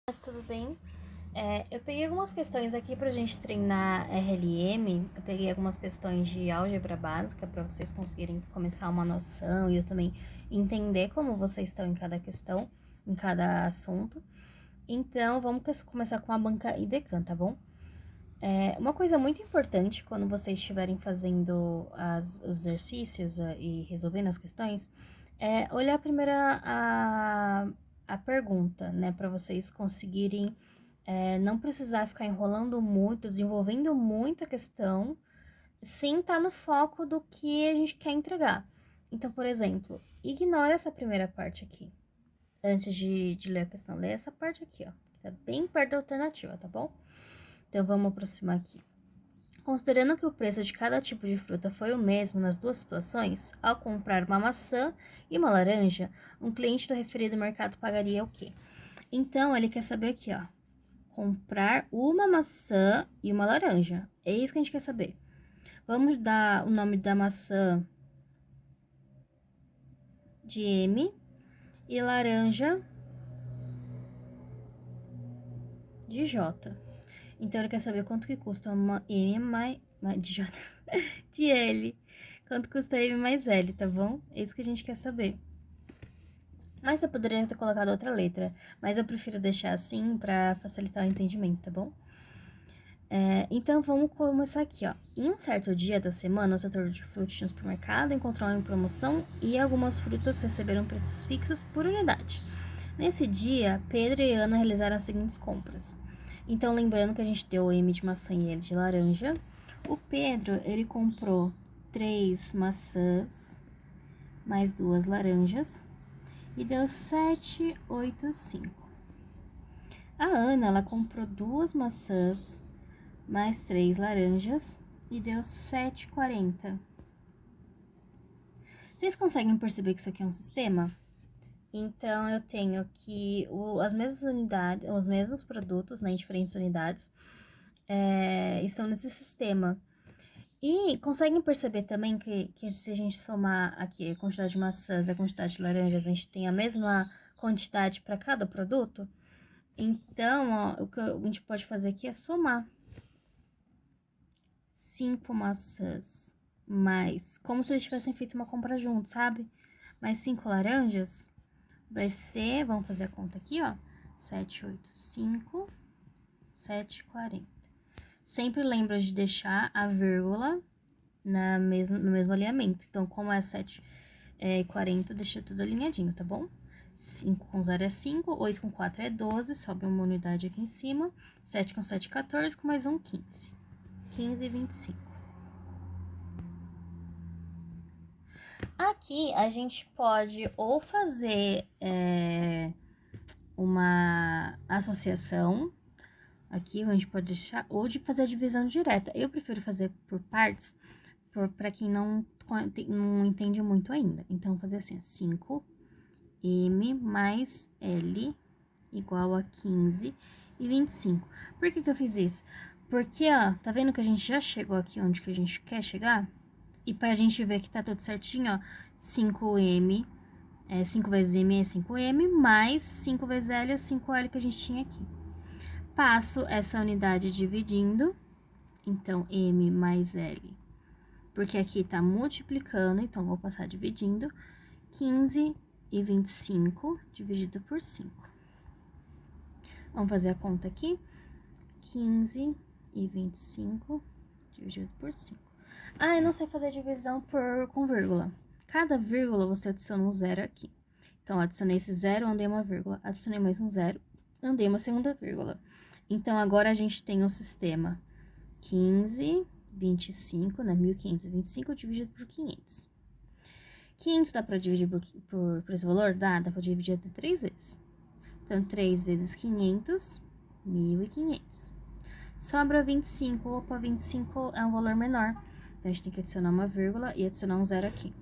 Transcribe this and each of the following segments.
Mas tudo bem? Eu peguei algumas questões aqui pra gente treinar RLM. Eu peguei algumas questões de álgebra básica para vocês conseguirem começar uma noção e eu também entender como vocês estão em cada questão, em cada assunto. Então, vamos começar com a banca IDECAN, tá bom? Uma coisa muito importante quando vocês estiverem fazendo os exercícios e resolvendo as questões é olhar primeiro a pergunta, né? Para vocês conseguirem não precisar ficar enrolando muito, desenvolvendo muita questão, sem estar no foco do que a gente quer entregar. Então, por exemplo, ignora essa primeira parte aqui. Antes de ler a questão, lê essa parte aqui, ó. Que tá bem perto da alternativa, tá bom? Então, vamos aproximar aqui. Considerando que o preço de cada tipo de fruta foi o mesmo nas duas situações, ao comprar uma maçã e uma laranja, um cliente do referido mercado pagaria o quê? Então, ele quer saber aqui, ó. Comprar uma maçã e uma laranja. É isso que a gente quer saber. Vamos dar o nome da maçã de M e laranja de J. Então, ele quer saber quanto que custa uma M mais de J, de L. Quanto custa M mais L, tá bom? É isso que a gente quer saber. Mas você poderia ter colocado outra letra, mas eu prefiro deixar assim para facilitar o entendimento, tá bom? Então, vamos começar aqui, ó. Em um certo dia da semana, o setor de frutas no supermercado encontrou em promoção e algumas frutas receberam preços fixos por unidade. Nesse dia, Pedro e Ana realizaram as seguintes compras. Então, lembrando que a gente deu o M de maçã e L de laranja. O Pedro, ele comprou 3 maçãs mais 2 laranjas e deu 7,85. A Ana, ela comprou 2 maçãs mais 3 laranjas e deu 7,40. Vocês conseguem perceber que isso aqui é um sistema? Então, eu tenho que as mesmas unidades, os mesmos produtos, né, em diferentes unidades, estão nesse sistema. E conseguem perceber também que se a gente somar aqui a quantidade de maçãs e a quantidade de laranjas, a gente tem a mesma quantidade para cada produto? Então, ó, o que a gente pode fazer aqui é somar 5 maçãs mais, como se eles tivessem feito uma compra junto, sabe? Mais 5 laranjas, vai ser, vamos fazer a conta aqui, ó, 7,85, 7,40. Sempre lembra de deixar a vírgula no mesmo alinhamento. Então, como é 7,40, deixa tudo alinhadinho, tá bom? 5 com 0 é 5, 8 com 4 é 12, sobra uma unidade aqui em cima. 7 com 7 é 14, com mais um 15. 15 e 25. Aqui a gente pode ou fazer uma associação, aqui a gente pode deixar, ou de fazer a divisão direta. Eu prefiro fazer por partes, para quem não entende muito ainda. Então, fazer assim, 5M mais L igual a 15 e 25. Por que eu fiz isso? Porque, ó, tá vendo que a gente já chegou aqui onde que a gente quer chegar? E pra gente ver que tá tudo certinho, ó, 5M, 5 vezes M é 5M, mais 5 vezes L é 5L que a gente tinha aqui. Passo essa unidade dividindo, então, M mais L, porque aqui tá multiplicando, então, vou passar dividindo, 15 e 25 dividido por 5. Vamos fazer a conta aqui, 15 e 25 dividido por 5. Ah, eu não sei fazer divisão com vírgula. Cada vírgula você adiciona um zero aqui. Então, adicionei esse zero, andei uma vírgula. Adicionei mais um zero, andei uma segunda vírgula. Então, agora a gente tem o sistema 15, 25, né? 1525 dividido por 500. 500 dá para dividir por esse valor? Dá para dividir até 3 vezes. Então, 3 vezes 500, 1.500. Sobra 25. Opa, 25 é um valor menor. Então, a gente tem que adicionar uma vírgula e adicionar um zero aqui.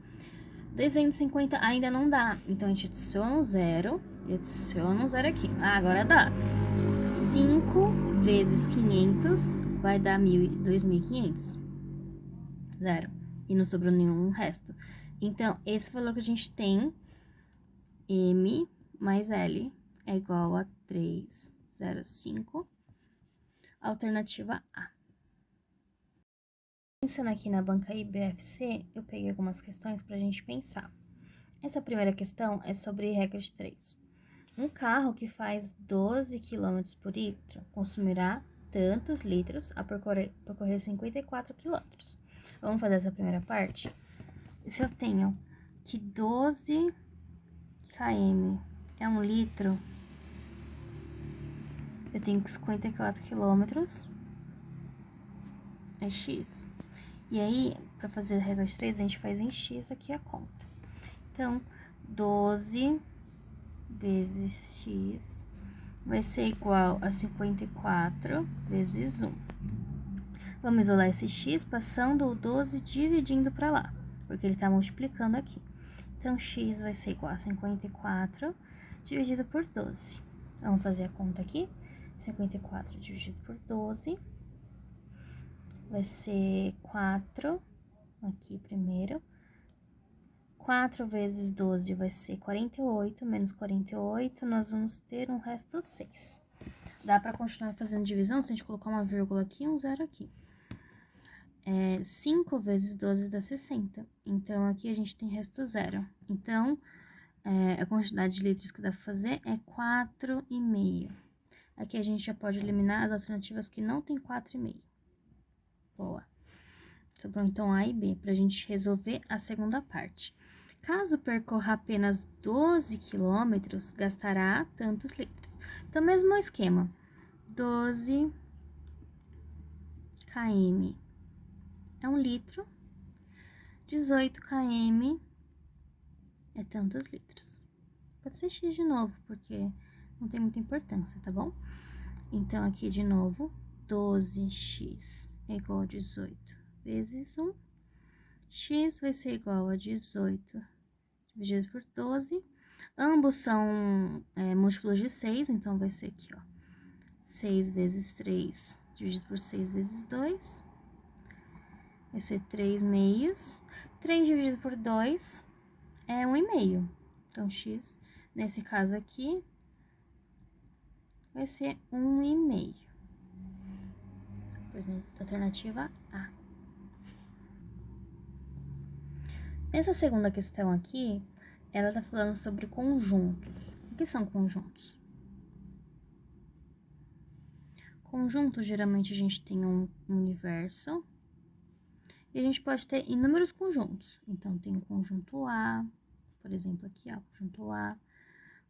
250 ainda não dá. Então, a gente adiciona um zero e adiciona um zero aqui. Ah, agora dá. 5 vezes 500 vai dar 2.500. Zero. E não sobrou nenhum resto. Então, esse valor que a gente tem, M mais L, é igual a 3 0,5. Alternativa A. Pensando aqui na banca IBFC, eu peguei algumas questões para a gente pensar. Essa primeira questão é sobre regra de 3. Um carro que faz 12 km por litro consumirá tantos litros a percorrer 54 km. Vamos fazer essa primeira parte? Se eu tenho que 12 km é 1 litro, eu tenho que 54 km é X. E aí, para fazer a regra de 3, a gente faz em X aqui a conta. Então, 12 vezes X vai ser igual a 54 vezes 1. Vamos isolar esse X passando o 12 dividindo para lá, porque ele está multiplicando aqui. Então, X vai ser igual a 54 dividido por 12. Vamos fazer a conta aqui. 54 dividido por 12 vai ser 4, aqui primeiro. 4 vezes 12 vai ser 48, menos 48, nós vamos ter um resto 6. Dá para continuar fazendo divisão se a gente colocar uma vírgula aqui e um zero aqui. 5 vezes 12 dá 60, então aqui a gente tem resto 0. Então, a quantidade de litros que dá para fazer é 4,5. Aqui a gente já pode eliminar as alternativas que não tem 4,5. Boa. Sobrou então A e B para a gente resolver a segunda parte. Caso percorra apenas 12 quilômetros, gastará tantos litros. Então, mesmo esquema. 12 km é 1 litro. 18 km é tantos litros. Pode ser X de novo, porque não tem muita importância, tá bom? Então, aqui de novo, 12x é igual a 18 vezes 1. X vai ser igual a 18 dividido por 12. Ambos são múltiplos de 6, então vai ser aqui, ó. 6 vezes 3 dividido por 6 vezes 2. Vai ser 3 meios. 3 dividido por 2 é 1,5. Então, x, nesse caso aqui, vai ser 1,5. Alternativa A. Nessa segunda questão aqui, ela tá falando sobre conjuntos. O que são conjuntos? Conjuntos, geralmente, a gente tem um universo. E a gente pode ter inúmeros conjuntos. Então, tem o conjunto A, por exemplo, aqui, ó, conjunto A,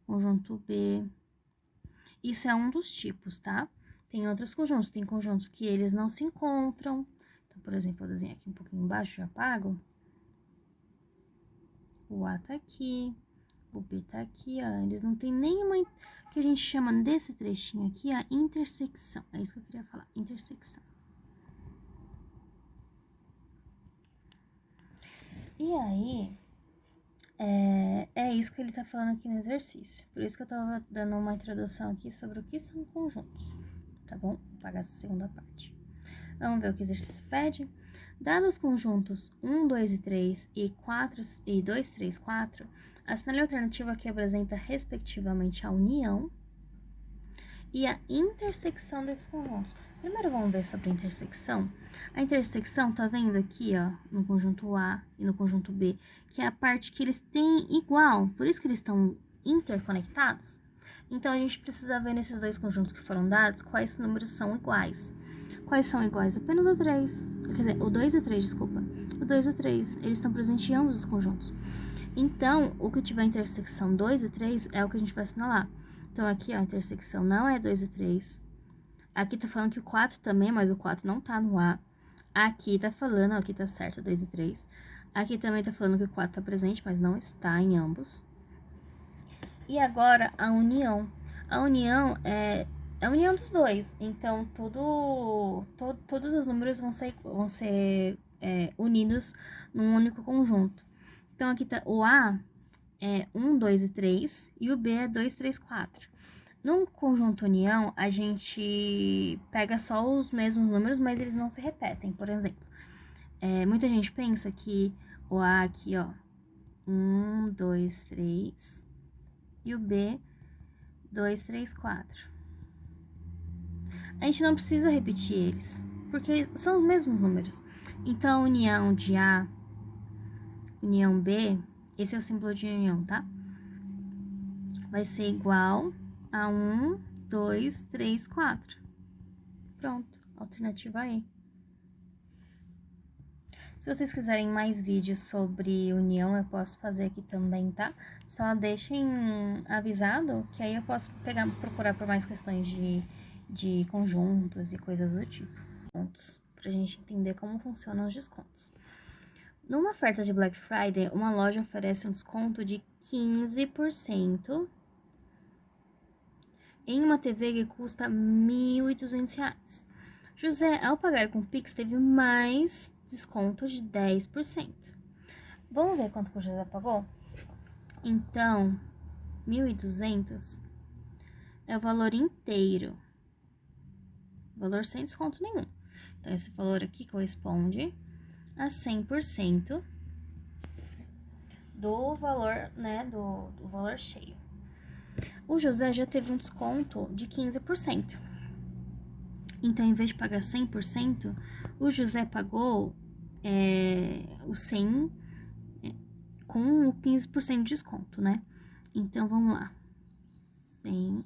conjunto B. Isso é um dos tipos, tá? Tem outros conjuntos. Tem conjuntos que eles não se encontram. Então, por exemplo, eu desenho aqui um pouquinho embaixo, já apago. O A tá aqui, o B tá aqui, ó. Eles não tem nenhuma, que a gente chama desse trechinho aqui, a intersecção. É isso que eu queria falar, intersecção. E aí, é isso que ele tá falando aqui no exercício. Por isso que eu tava dando uma introdução aqui sobre o que são conjuntos, tá bom? Vou apagar essa segunda parte. Vamos ver o que o exercício pede. Dados os conjuntos 1, 2 e 3 e 4 e 2, 3, 4, assinale a alternativa que apresenta respectivamente a união e a intersecção desses conjuntos. Primeiro vamos ver sobre a intersecção. A intersecção, tá vendo aqui, ó, no conjunto A e no conjunto B, que é a parte que eles têm igual, por isso que eles estão interconectados. Então, a gente precisa ver nesses dois conjuntos que foram dados, quais números são iguais. Quais são iguais? Apenas o 3. Quer dizer, o 2 e o 3, desculpa. O 2 e o 3, eles estão presentes em ambos os conjuntos. Então, o que tiver intersecção 2 e 3 é o que a gente vai assinalar. Então, aqui, ó, a intersecção não é 2 e 3. Aqui tá falando que o 4 também, mas o 4 não tá no A. Aqui tá falando, ó, aqui tá certo, 2 e 3. Aqui também tá falando que o 4 tá presente, mas não está em ambos. E agora, a união. A união é a união dos dois. Então, todos os números vão ser unidos num único conjunto. Então, aqui tá o A é 1, 2 e 3 e o B é 2, 3, 4. Num conjunto união, a gente pega só os mesmos números, mas eles não se repetem. Por exemplo, muita gente pensa que o A aqui, ó, 1, 2, 3 e o B, 2, 3, 4. a gente não precisa repetir eles, porque são os mesmos números. Então, união de A, união B, esse é o símbolo de união, tá? Vai ser igual a 1, 2, 3, 4. Pronto, alternativa E. Se vocês quiserem mais vídeos sobre união, eu posso fazer aqui também, tá? Só deixem avisado, que aí eu posso procurar por mais questões de conjuntos e coisas do tipo. Pontos, pra gente entender como funcionam os descontos. Numa oferta de Black Friday, uma loja oferece um desconto de 15% em uma TV que custa R$ 1.200. José, ao pagar com Pix, teve mais desconto de 10%. Vamos ver quanto que o José pagou? Então, 1.200 é o valor inteiro. Valor sem desconto nenhum. Então, esse valor aqui corresponde a 100% do valor, né, do valor cheio. O José já teve um desconto de 15%. Então, em vez de pagar 100%, o José pagou o 100 com o 15% de desconto, né? Então, vamos lá. 100,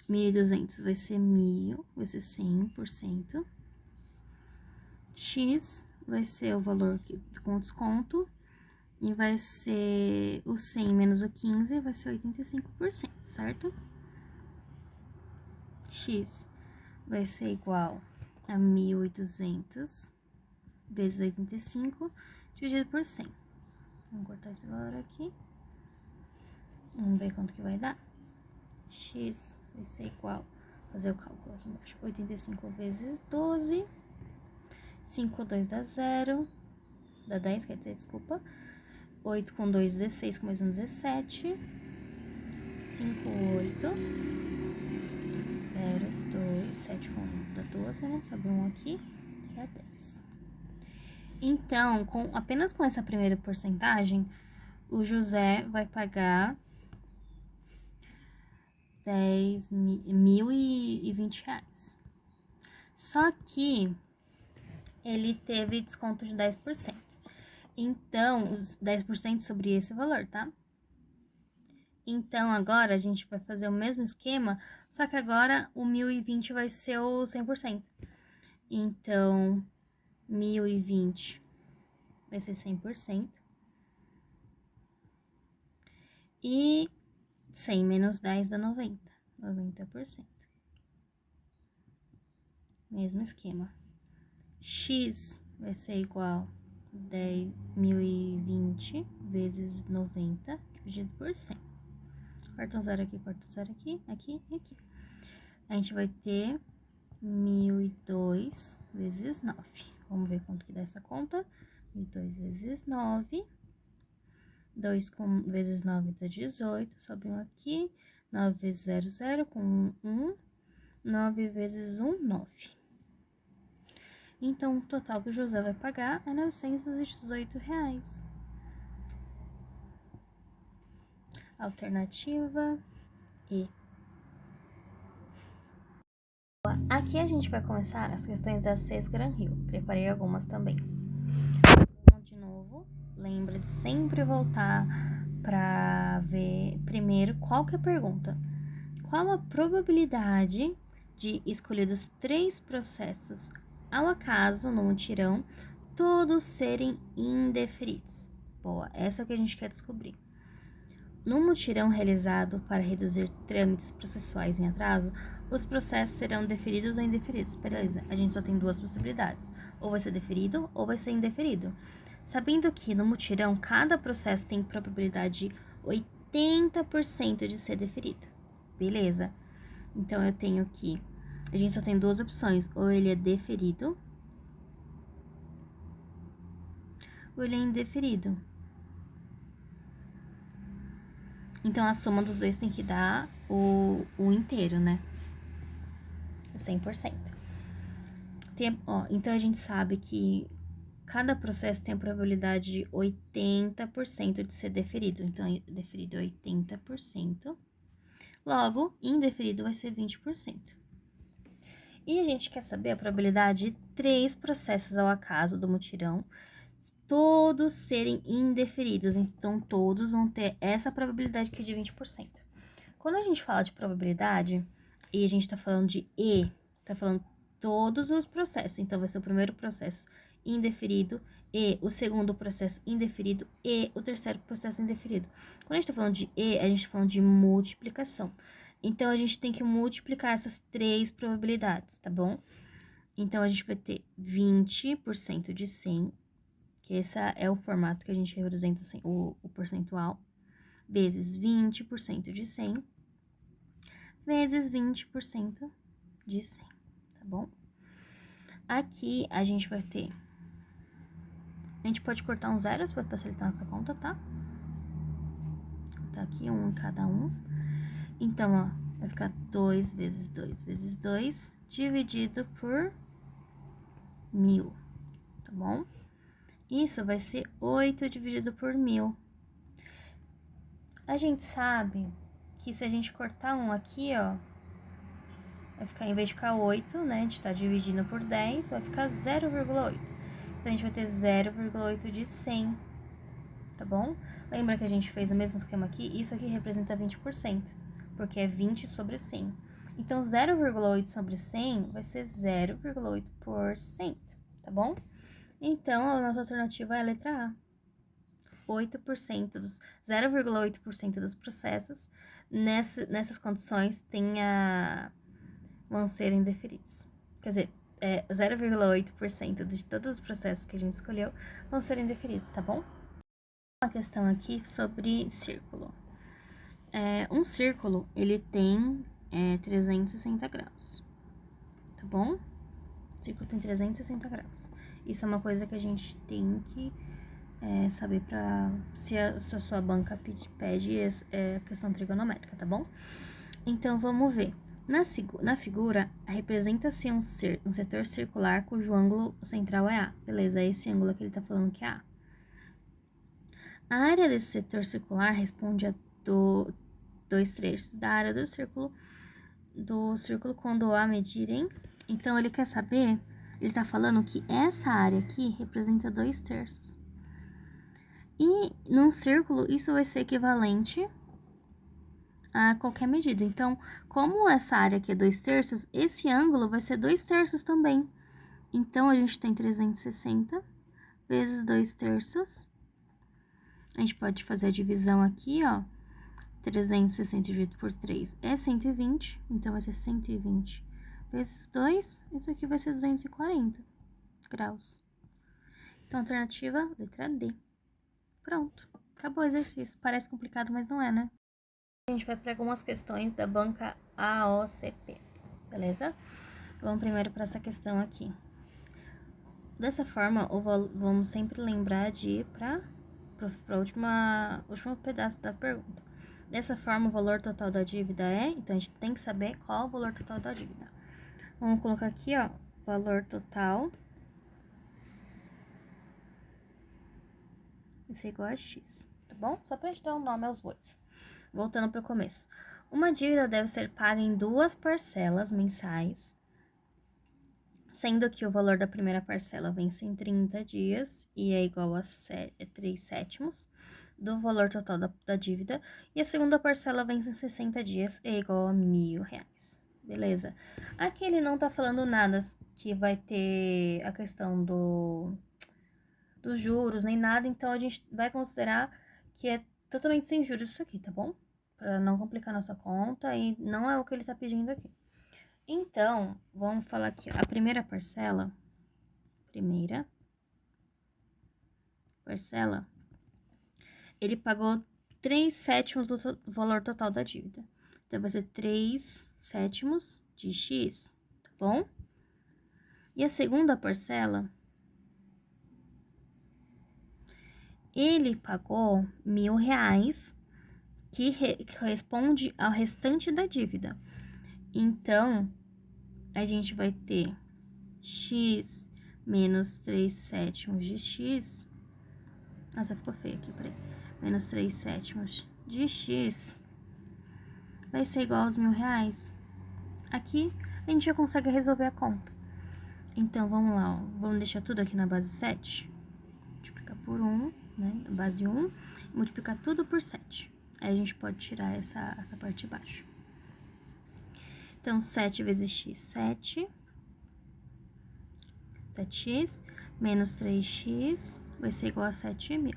1.200 vai ser 1.000, vai ser 100%. X vai ser o valor com desconto. E vai ser o 100 menos o 15, vai ser 85%, certo? X vai ser igual a 1.800 vezes 85 dividido por 100. Vamos cortar esse valor aqui. Vamos ver quanto que vai dar. X vai ser igual, fazer o cálculo aqui embaixo, 85 vezes 12, 5 2 dá 0, dá 10, quer dizer, desculpa. 8 com 2, 16, com mais um 17, 5, 8, 0, 2, 7 com 1 dá 12, né? Sobe um aqui, dá 10. Então, apenas com essa primeira porcentagem, o José vai pagar R$1.020. Só que ele teve desconto de 10%. Então, os 10% sobre esse valor, tá? Então, agora a gente vai fazer o mesmo esquema, só que agora o 1.020 vai ser o 100%. Então, 1.020 vai ser 100%. E 100 menos 10 dá 90. 90%. Mesmo esquema. X vai ser igual a 10.020 vezes 90 dividido por 100. Corta um zero aqui, corta um zero aqui, aqui e aqui. A gente vai ter 1.002 vezes 9. Vamos ver quanto que dá essa conta. 1.002 vezes 9. 2 vezes 9 dá 18. Sobe um aqui. 9 vezes 0, 0. Com 1, 9 vezes 1, 9. Então, o total que o José vai pagar é R$918. Alternativa E. Aqui a gente vai começar as questões da CES Gran Rio. Preparei algumas também. Vamos de novo. Lembra de sempre voltar para ver primeiro qual que é a pergunta. Qual a probabilidade de escolhidos 3 processos ao acaso no mutirão, todos serem indeferidos? Boa, essa é o que a gente quer descobrir. No mutirão realizado para reduzir trâmites processuais em atraso, os processos serão deferidos ou indeferidos. Beleza, a gente só tem duas possibilidades. Ou vai ser deferido ou vai ser indeferido. Sabendo que no mutirão cada processo tem probabilidade de 80% de ser deferido. Beleza. Então eu tenho aqui, a gente só tem duas opções. Ou ele é deferido ou ele é indeferido. Então, a soma dos dois tem que dar o inteiro, né? O 100%. Então, a gente sabe que cada processo tem a probabilidade de 80% de ser deferido. Então, deferido é 80%. Logo, indeferido vai ser 20%. E a gente quer saber a probabilidade de 3 processos ao acaso do mutirão, todos serem indeferidos. Então, todos vão ter essa probabilidade aqui de 20%. Quando a gente fala de probabilidade, e a gente tá falando de tá falando todos os processos. Então, vai ser o primeiro processo indeferido, e o segundo processo indeferido, e o terceiro processo indeferido. Quando a gente tá falando de a gente tá falando de multiplicação. Então, a gente tem que multiplicar essas 3 probabilidades, tá bom? Então, a gente vai ter 20% de 100, que esse é o formato que a gente representa assim, o percentual, vezes 20% de 100, vezes 20% de 100, tá bom? Aqui, a gente vai ter... A gente pode cortar uns zeros para facilitar nossa conta, tá? Cortar aqui um em cada um. Então, ó, vai ficar 2 vezes 2 vezes 2, dividido por 1000, tá bom? Isso vai ser 8 dividido por 1000. A gente sabe que se a gente cortar um aqui, ó, vai ficar, em vez de ficar 8, né, a gente tá dividindo por 10, vai ficar 0,8. Então, a gente vai ter 0,8 de 100, tá bom? Lembra que a gente fez o mesmo esquema aqui? Isso aqui representa 20%, porque é 20 sobre 100. Então, 0,8 sobre 100 vai ser 0,8%, tá bom? Então, a nossa alternativa é a letra A. 0,8% dos processos nessas condições vão ser indeferidos. Quer dizer, 0,8% de todos os processos que a gente escolheu vão ser indeferidos, tá bom? Uma questão aqui sobre círculo. Um círculo, ele tem 360 graus, tá bom? O círculo tem 360 graus. Isso é uma coisa que a gente tem que saber se a sua banca pede questão trigonométrica, tá bom? Então, vamos ver. Na figura, representa-se um setor circular cujo ângulo central é A. Beleza, é esse ângulo que ele tá falando que é A. A área desse setor circular responde a 2/3 da área do círculo quando A medirem. Então, ele quer saber, ele tá falando que essa área aqui representa 2/3. E num círculo, isso vai ser equivalente a qualquer medida. Então, como essa área aqui é 2/3, esse ângulo vai ser 2/3 também. Então, a gente tem 360 vezes 2/3. A gente pode fazer a divisão aqui, ó. 360 dividido por 3 é 120, então vai ser 120 vezes 2, isso aqui vai ser 240 graus. Então, alternativa, letra D. Pronto, acabou o exercício. Parece complicado, mas não é, né? A gente vai para algumas questões da banca AOCP, beleza? Vamos primeiro para essa questão aqui. Dessa forma, vamos sempre lembrar de ir para o último pedaço da pergunta. Dessa forma, o valor total da dívida então a gente tem que saber qual é o valor total da dívida. Vamos colocar aqui, ó, valor total. Isso é igual a X, tá bom? Só pra gente dar um nome aos bois. Voltando para o começo. Uma dívida deve ser paga em 2 parcelas mensais, sendo que o valor da primeira parcela vence em 30 dias e é igual a 3/7 do valor total da dívida, e a segunda parcela vence em 60 dias e é igual a R$1.000. Beleza? Aqui ele não tá falando nada que vai ter a questão dos juros, nem nada, então a gente vai considerar que é totalmente sem juros isso aqui, tá bom? Para não complicar nossa conta, e não é o que ele tá pedindo aqui. Então, vamos falar aqui, ó, a primeira parcela, ele pagou 3/7 do valor total da dívida. Então, vai ser 3/7 de X, tá bom? E a segunda parcela, ele pagou R$1.000, que corresponde ao restante da dívida. Então, a gente vai ter X menos 3/7 de X. Nossa, ficou feio aqui, peraí. Menos 3/7 de X vai ser igual aos R$1.000. Aqui, a a gente já consegue resolver a conta. Então, vamos lá, ó. Vamos deixar tudo aqui na base 7. Multiplicar por 1, né? Base 1. Multiplicar tudo por 7. Aí a gente pode tirar essa parte de baixo. Então, 7 vezes x, 7. 7x menos 3x vai ser igual a 7.000.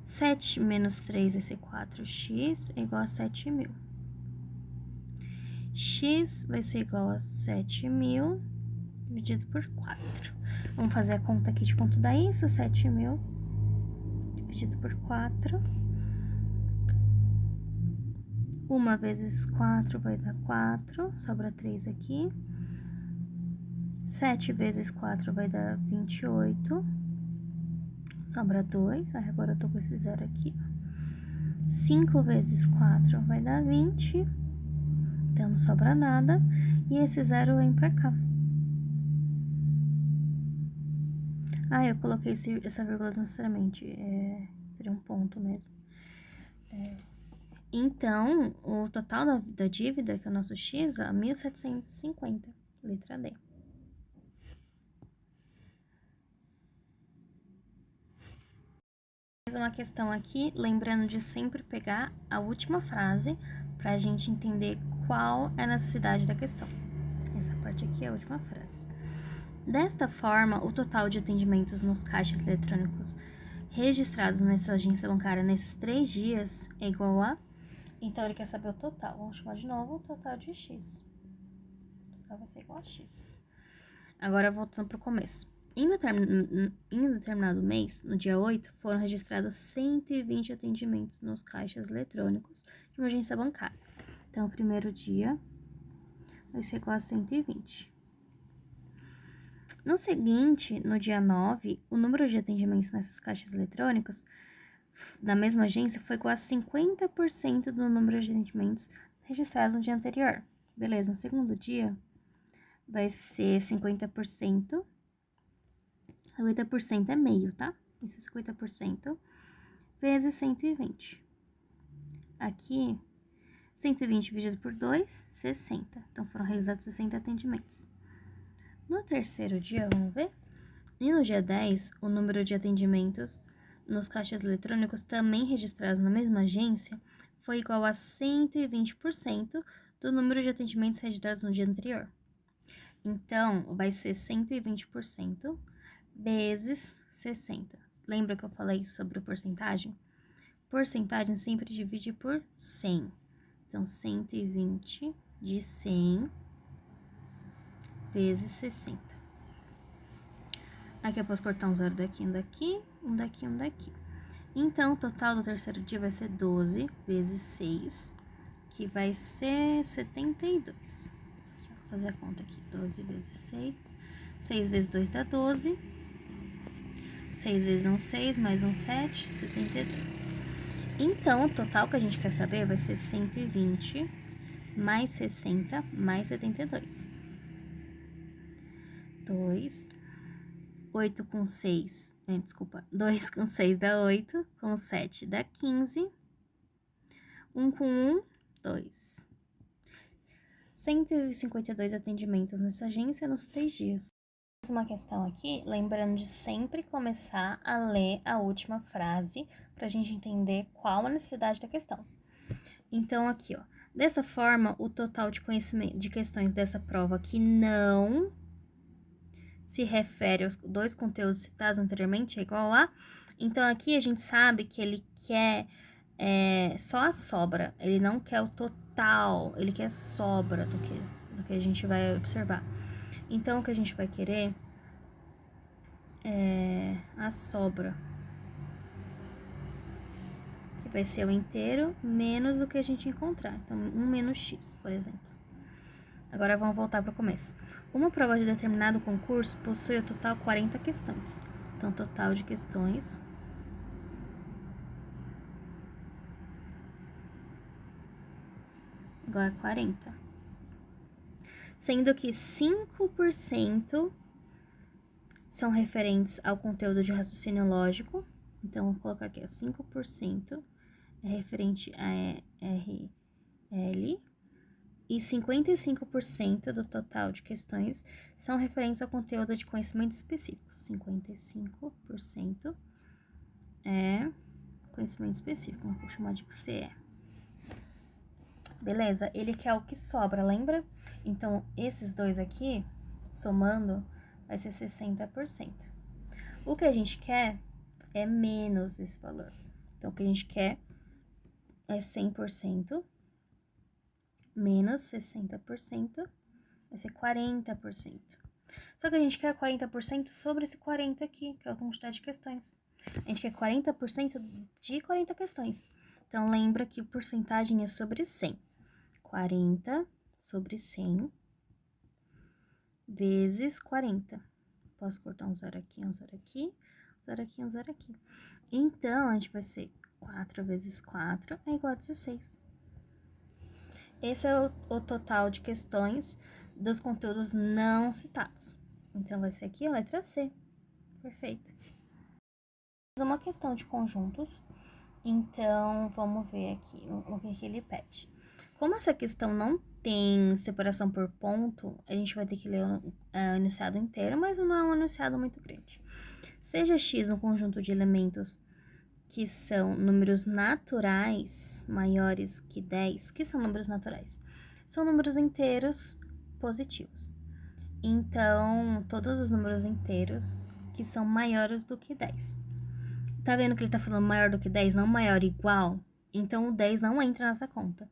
7 menos 3 vai ser 4x, é igual a 7.000. X vai ser igual a 7.000 dividido por 4. Vamos fazer a conta aqui de quanto dá isso. 7.000 dividido por 4. 1 vezes 4 vai dar 4, sobra 3 aqui. 7 vezes 4 vai dar 28, sobra 2, aí agora eu tô com esse zero aqui. 5 vezes 4 vai dar 20, então não sobra nada, e esse zero vem pra cá. Ah, eu coloquei essa vírgula necessariamente, seria um ponto mesmo. Então, o total da dívida, que é o nosso X, é 1.750, letra D. Mais uma questão aqui, lembrando de sempre pegar a última frase para a gente entender qual é a necessidade da questão. Essa parte aqui é a última frase. Desta forma, o total de atendimentos nos caixas eletrônicos registrados nessa agência bancária nesses 3 dias é igual a... Então, ele quer saber o total. Vamos chamar de novo o total de X. O total vai ser igual a X. Agora, voltando para o começo. Em determinado mês, no dia 8, foram registrados 120 atendimentos nos caixas eletrônicos de uma agência bancária. Então, o primeiro dia vai ser igual a 120. No seguinte, no dia 9, o número de atendimentos nessas caixas eletrônicas da mesma agência foi igual a 50% do número de atendimentos registrados no dia anterior. Beleza, no segundo dia vai ser 50%. 50% é meio, tá? Isso é 50% vezes 120. Aqui, 120 dividido por 2, 60. Então, foram realizados 60 atendimentos. No terceiro dia, vamos ver? E no dia 10, o número de atendimentos nos caixas eletrônicos também registrados na mesma agência foi igual a 120% do número de atendimentos registrados no dia anterior. Então, vai ser 120% vezes 60. Lembra que eu falei sobre a porcentagem? Porcentagem sempre divide por 100. Então, 120 de 100 vezes 60. Aqui eu posso cortar um zero daqui, um daqui, um daqui, um daqui. Então, o total do terceiro dia vai ser 12 vezes 6, que vai ser 72. Vou fazer a conta aqui. 12 vezes 6. 6 vezes 2 dá 12. 6 vezes 1, 6, mais 1, 7, 72. Então, o total que a gente quer saber vai ser 120 mais 60 mais 72. 2, 8 com 6, desculpa, 2 com 6 dá 8, com 7 dá 15, 1 com 1, 2. 152 atendimentos nessa agência nos 3 dias. Mais uma questão aqui, lembrando de sempre começar a ler a última frase para a gente entender qual a necessidade da questão. Então, aqui, ó, dessa forma, o total de conhecimento de questões dessa prova que não se refere aos 2 conteúdos citados anteriormente é igual a... Então, aqui a gente sabe que ele quer só a sobra, ele não quer o total, ele quer sobra do que a gente vai observar. Então, o que a gente vai querer é a sobra, que vai ser o inteiro menos o que a gente encontrar. Então, 1 menos x, por exemplo. Agora, vamos voltar para o começo. Uma prova de determinado concurso possui ao total 40 questões. Então, total de questões igual a 40. Sendo que 5% são referentes ao conteúdo de raciocínio lógico. Então, vou colocar aqui, ó, 5% é referente a RL e 55% do total de questões são referentes ao conteúdo de conhecimento específico. 55% é conhecimento específico, vou chamar de CE. Beleza? Ele quer o que sobra, lembra? Então, esses dois aqui, somando, vai ser 60%. O que a gente quer é menos esse valor. Então, o que a gente quer é 100% menos 60%, vai ser 40%. Só que a gente quer 40% sobre esse 40 aqui, que é a quantidade de questões. A gente quer 40% de 40 questões. Então, lembra que porcentagem é sobre 100. 40 sobre 100 vezes 40. Posso cortar um zero aqui, um zero aqui, um zero aqui, um zero aqui. Então, a gente vai ser 4 vezes 4 é igual a 16. Esse é o total de questões dos conteúdos não citados. Então, vai ser aqui a letra C. Perfeito. Uma questão de conjuntos. Então, vamos ver aqui o que ele pede. Como essa questão não tem separação por ponto, a gente vai ter que ler o enunciado inteiro, mas não é um enunciado muito grande. Seja x um conjunto de elementos que são números naturais maiores que 10, que são números naturais? São números inteiros positivos. Então, todos os números inteiros que são maiores do que 10. Tá vendo que ele tá falando maior do que 10, não maior igual? Então, o 10 não entra nessa conta.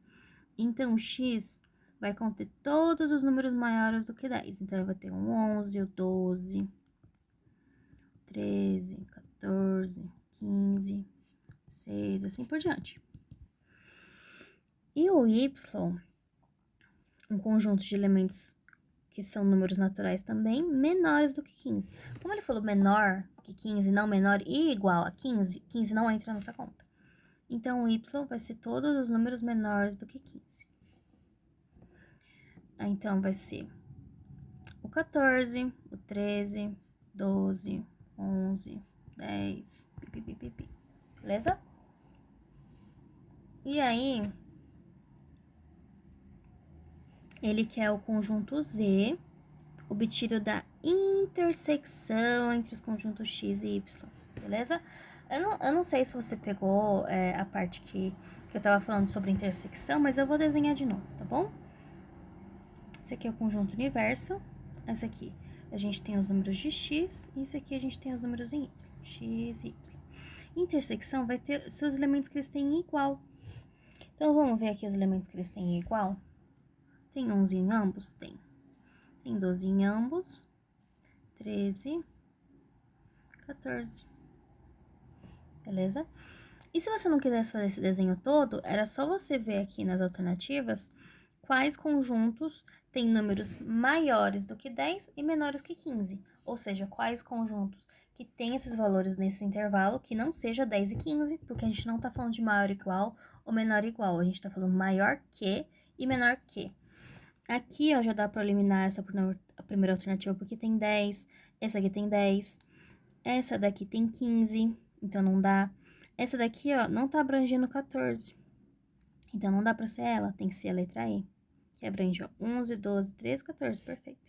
Então, o x vai conter todos os números maiores do que 10. Então, vai ter um 11, o 12, 13, 14, 15, 6, assim por diante. E o y, um conjunto de elementos que são números naturais também, menores do que 15. Como ele falou menor que 15, não menor e igual a 15, 15 não entra nessa conta. Então, o y vai ser todos os números menores do que 15. Então, vai ser o 14, o 13, 12, 11, 10, pipipipipi. Beleza? E aí, ele quer o conjunto Z, obtido da intersecção entre os conjuntos X e Y, beleza? Eu não sei se você pegou a parte que eu tava falando sobre intersecção, mas eu vou desenhar de novo, tá bom? Esse aqui é o conjunto universo, esse aqui a gente tem os números de X, e esse aqui a gente tem os números em Y, X e Y. Intersecção vai ter seus elementos que eles têm igual. Então, vamos ver aqui os elementos que eles têm igual. Tem 11 em ambos? Tem. Tem 12 em ambos, 13, 14. Beleza? E se você não quisesse fazer esse desenho todo, era só você ver aqui nas alternativas quais conjuntos têm números maiores do que 10 e menores que 15. Ou seja, quais conjuntos que têm esses valores nesse intervalo que não seja 10 e 15, porque a gente não tá falando de maior igual ou menor igual, a gente tá falando maior que e menor que. Aqui, ó, já dá para eliminar essa a primeira alternativa, porque tem 10, essa aqui tem 10, essa daqui tem 15, então não dá. Essa daqui, ó, não tá abrangendo 14, então não dá para ser ela, tem que ser a letra E, que abrange, ó, 11, 12, 13, 14, perfeito.